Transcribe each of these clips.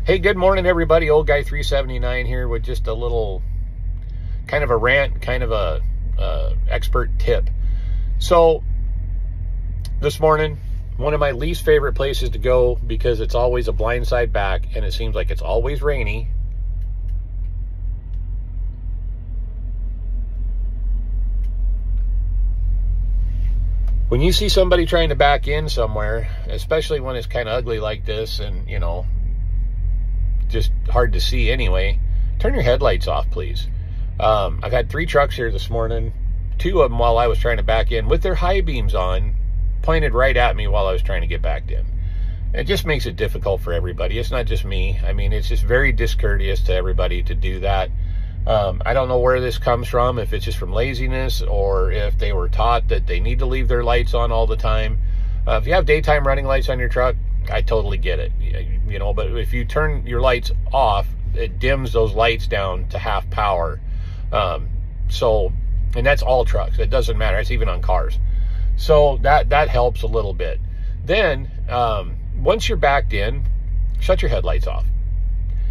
Hey, good morning, everybody. Old Guy 379 here with just a little kind of a rant, kind of a expert tip. So this morning, one of my least favorite places to go because it's always a blindside back and it seems like it's always rainy. When you see somebody trying to back in somewhere, especially when it's kind of ugly like this and, you know, just hard to see anyway, turn your headlights off, please. I've had 3 trucks here this morning, 2 of them while I was trying to back in with their high beams on, pointed right at me while I was trying to get backed in. It just makes it difficult for everybody. It's not just me. I mean, it's just very discourteous to everybody to do that. I don't know where this comes from, if it's just from laziness or if they were taught that they need to leave their lights on all the time. If you have daytime running lights on your truck, I totally get it, you know, but if you turn your lights off, it dims those lights down to half power. And that's all trucks. It doesn't matter. It's even on cars. So that helps a little bit. Then, once you're backed in, shut your headlights off.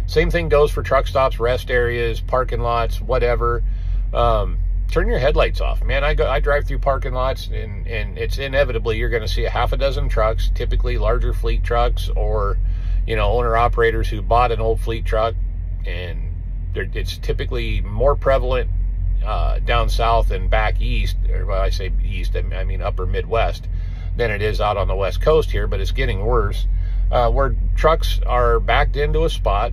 Same thing goes for truck stops, rest areas, parking lots, whatever. Turn your headlights off, man. I drive through parking lots and it's inevitably you're going to see a half a dozen trucks, typically larger fleet trucks or, you know, owner operators who bought an old fleet truck, and it's typically more prevalent down south and back east, or when I say east, I mean upper Midwest, than it is out on the West Coast here, but it's getting worse, where trucks are backed into a spot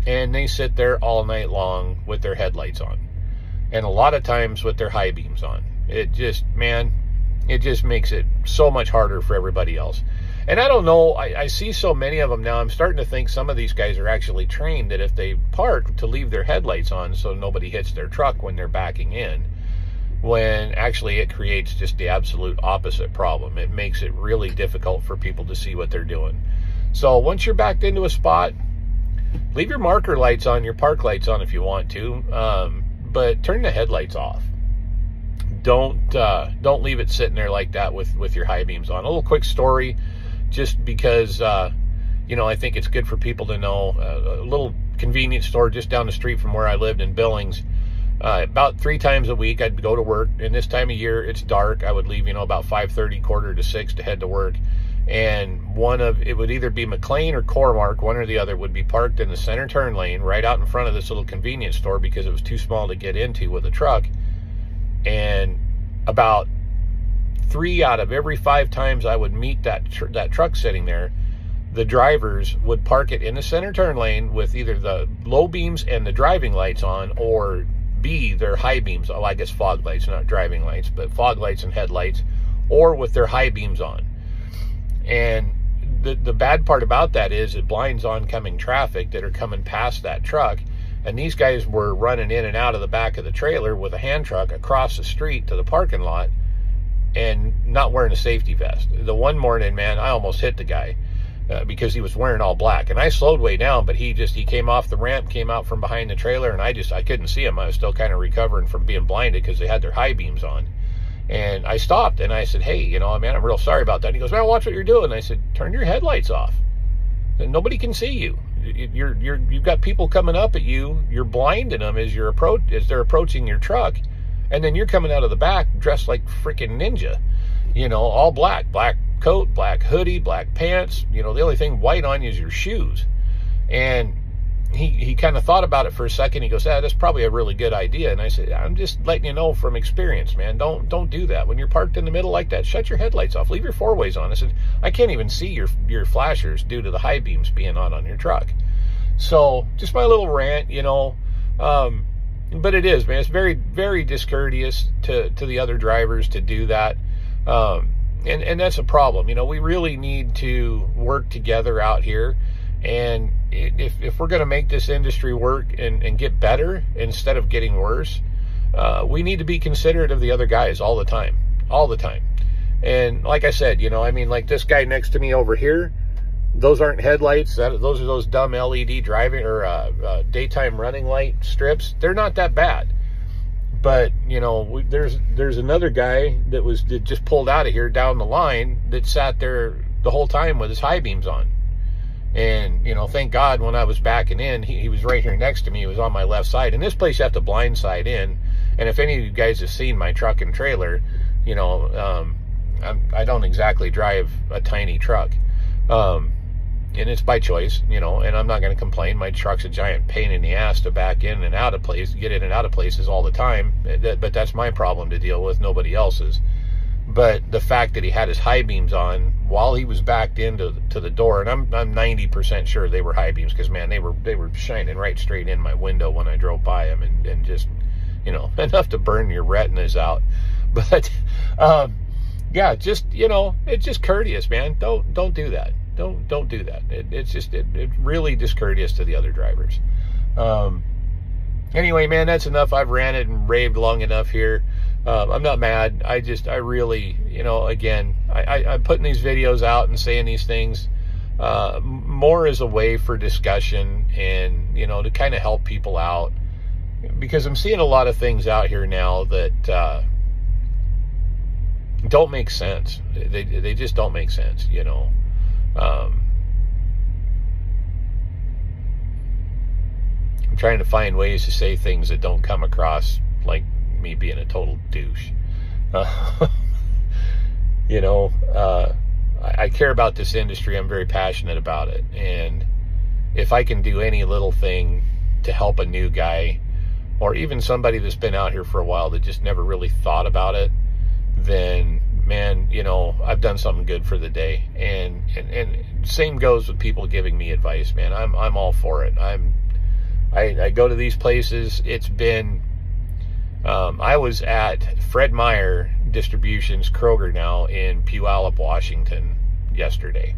and they sit there all night long with their headlights on. And a lot of times with their high beams on. It just, man, it just makes it so much harder for everybody else. And I don't know, I see so many of them now, I'm starting to think some of these guys are actually trained that if they park, to leave their headlights on so nobody hits their truck when they're backing in, when actually it creates just the absolute opposite problem. It makes it really difficult for people to see what they're doing. So once you're backed into a spot, leave your marker lights on, your park lights on if you want to, but turn the headlights off. Don't leave it sitting there like that with your high beams on. A little quick story, just because, you know, I think it's good for people to know. A little convenience store just down the street from where I lived in Billings. About 3 times a week I'd go to work, and this time of year it's dark. I would leave, you know, about 5:30, 5:45 to head to work. And it would either be McLean or Core-Mark, one or the other, would be parked in the center turn lane right out in front of this little convenience store because it was too small to get into with a truck. And about 3 out of every 5 times I would meet that truck sitting there, the drivers would park it in the center turn lane with either the low beams and the driving lights on, or B, their high beams. Oh, I guess fog lights, not driving lights, but fog lights and headlights, or with their high beams on. And the bad part about that is it blinds oncoming traffic that are coming past that truck. And these guys were running in and out of the back of the trailer with a hand truck across the street to the parking lot and not wearing a safety vest. The one morning, man, I almost hit the guy because he was wearing all black. And I slowed way down, but he came off the ramp, came out from behind the trailer, and I couldn't see him. I was still kind of recovering from being blinded because they had their high beams on. And I stopped and I said, hey, you know, man, I'm real sorry about that. And he goes, man, watch what you're doing. And I said, turn your headlights off. And nobody can see you. You've got people coming up at you. You're blinding them as they're approaching your truck. And then you're coming out of the back dressed like freaking ninja, you know, all black coat, black hoodie, black pants. You know, the only thing white on you is your shoes. And he kind of thought about it for a second. He goes, that's probably a really good idea. And I said, I'm just letting you know from experience, man. Don't do that. When you're parked in the middle like that, shut your headlights off. Leave your 4-ways on. I said, I can't even see your flashers due to the high beams being on your truck. So just my little rant, you know. But it is, man. It's very, very discourteous to the other drivers to do that. And that's a problem. You know, we really need to work together out here. And if we're going to make this industry work and get better instead of getting worse, we need to be considerate of the other guys all the time. And like I said, you know, I mean, like this guy next to me over here, those aren't headlights. Those are those dumb LED driving or daytime running light strips. They're not that bad. But, you know, there's another guy that just pulled out of here down the line that sat there the whole time with his high beams on. And, you know, thank God when I was backing in, he was right here next to me. He was on my left side. And this place you have to blindside in. And if any of you guys have seen my truck and trailer, you know, I don't exactly drive a tiny truck. And it's by choice, you know, and I'm not going to complain. My truck's a giant pain in the ass to back in and out of place, get in and out of places all the time. But that's my problem to deal with, nobody else's. But the fact that he had his high beams on while he was backed into the door, and I'm 90% sure they were high beams, because man, they were shining right straight in my window when I drove by them, and just, you know, enough to burn your retinas out. But yeah, just, you know, it's just courteous, man. Don't do that. Don't do that. It's really discourteous to the other drivers. Anyway, man, that's enough. I've ranted and raved long enough here. I'm not mad. I really, you know, again, I'm putting these videos out and saying these things more as a way for discussion and, you know, to kind of help people out, because I'm seeing a lot of things out here now that don't make sense. They just don't make sense, you know. I'm trying to find ways to say things that don't come across like me being a total douche. You know, I care about this industry. I'm very passionate about it. And if I can do any little thing to help a new guy, or even somebody that's been out here for a while that just never really thought about it, then, man, you know, I've done something good for the day. And same goes with people giving me advice, man. I'm all for it. I go to these places. It's been, I was at Fred Meyer Distribution's Kroger now in Puyallup, Washington yesterday.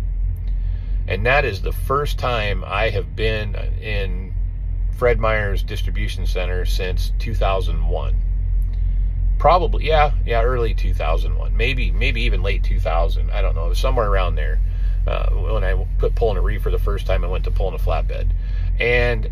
And that is the first time I have been in Fred Meyer's distribution center since 2001. Probably, yeah, early 2001, maybe even late 2000. I don't know. It was somewhere around there when I quit pulling a reefer the first time I went to pulling a flatbed. And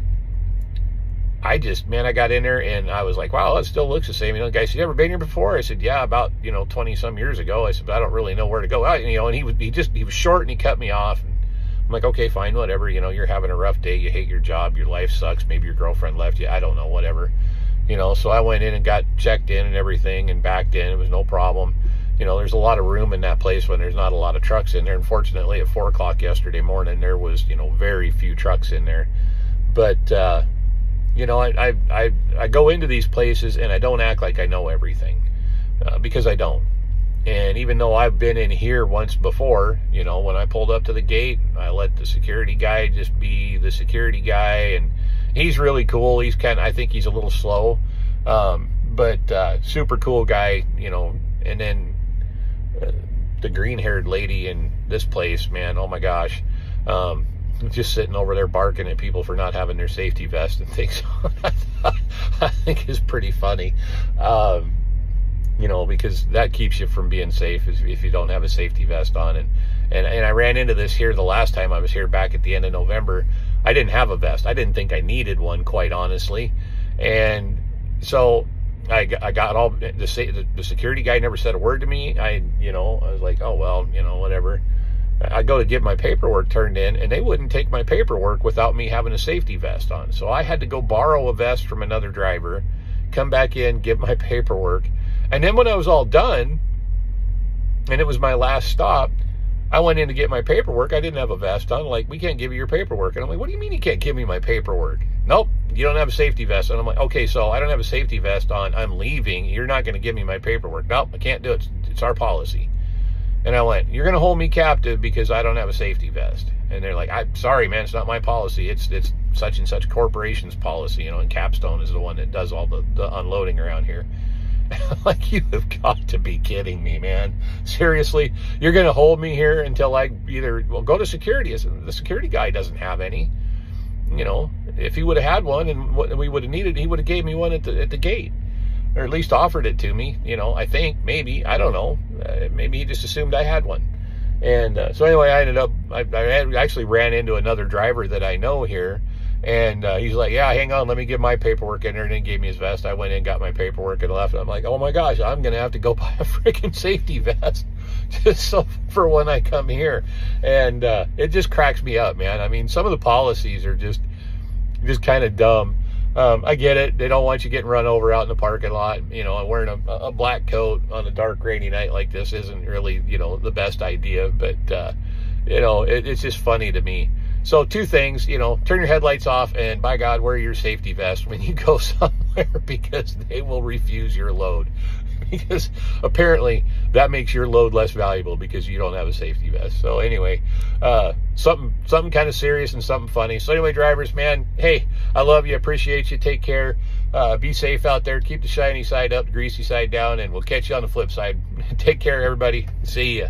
I got in there and I was like, wow, it still looks the same. You know, the guy said, you ever been here before? I said, yeah, about, you know, 20 some years ago. I said, but I don't really know where to go. You know, and he was short and he cut me off. And I'm like, okay, fine, whatever. You know, you're having a rough day. You hate your job. Your life sucks. Maybe your girlfriend left you. I don't know, whatever. You know, so I went in and got checked in and everything and backed in. It was no problem. You know, there's a lot of room in that place when there's not a lot of trucks in there. Unfortunately, at 4 o'clock yesterday morning, there was, you know, very few trucks in there. But, you know, I go into these places and I don't act like I know everything, because I don't. And even though I've been in here once before, you know, when I pulled up to the gate, I let the security guy just be the security guy, and he's really cool. He's I think he's a little slow, but super cool guy, you know. And then the green-haired lady in this place, man, oh my gosh, just sitting over there barking at people for not having their safety vest and things. I think is pretty funny, you know, because that keeps you from being safe if you don't have a safety vest on. And I ran into this here the last time I was here back at the end of November. I didn't have a vest. I didn't think I needed one, quite honestly. And so I got all the security guy never said a word to me. I was like, oh, well, you know, whatever. I go to get my paperwork turned in, and they wouldn't take my paperwork without me having a safety vest on. So I had to go borrow a vest from another driver, come back in, give my paperwork. And then when I was all done, and it was my last stop, I went in to get my paperwork. I didn't have a vest on. Like, we can't give you your paperwork. And I'm like, what do you mean you can't give me my paperwork? Nope, you don't have a safety vest. And I'm like, okay, so I don't have a safety vest on. I'm leaving. You're not going to give me my paperwork. Nope, I can't do it. It's our policy. And I went, you're going to hold me captive because I don't have a safety vest. And they're like, I'm sorry, man, it's not my policy. It's such and such corporation's policy, you know, and Capstone is the one that does all the unloading around here. Like, you have got to be kidding me, man. Seriously, you're going to hold me here until I either, well, go to security. The security guy doesn't have any. You know, if he would have had one and what we would have needed, he would have gave me one at the gate. Or at least offered it to me, you know, I think, maybe, I don't know. Maybe he just assumed I had one. And so anyway, I ended up, I actually ran into another driver that I know here, And he's like, yeah, hang on, let me get my paperwork in there. And then gave me his vest. I went in, got my paperwork, and left. And I'm like, oh my gosh, I'm going to have to go buy a freaking safety vest just so for when I come here. And it just cracks me up, man. I mean, some of the policies are just kind of dumb. I get it. They don't want you getting run over out in the parking lot. You know, wearing a black coat on a dark, rainy night like this isn't really, you know, the best idea. But, you know, it's just funny to me. So 2 things, you know, turn your headlights off, and by God, wear your safety vest when you go somewhere, because they will refuse your load. Because apparently that makes your load less valuable because you don't have a safety vest. So anyway, something kind of serious and something funny. So anyway, drivers, man, hey, I love you, appreciate you, take care, be safe out there, keep the shiny side up, the greasy side down, and we'll catch you on the flip side. Take care, everybody. See ya.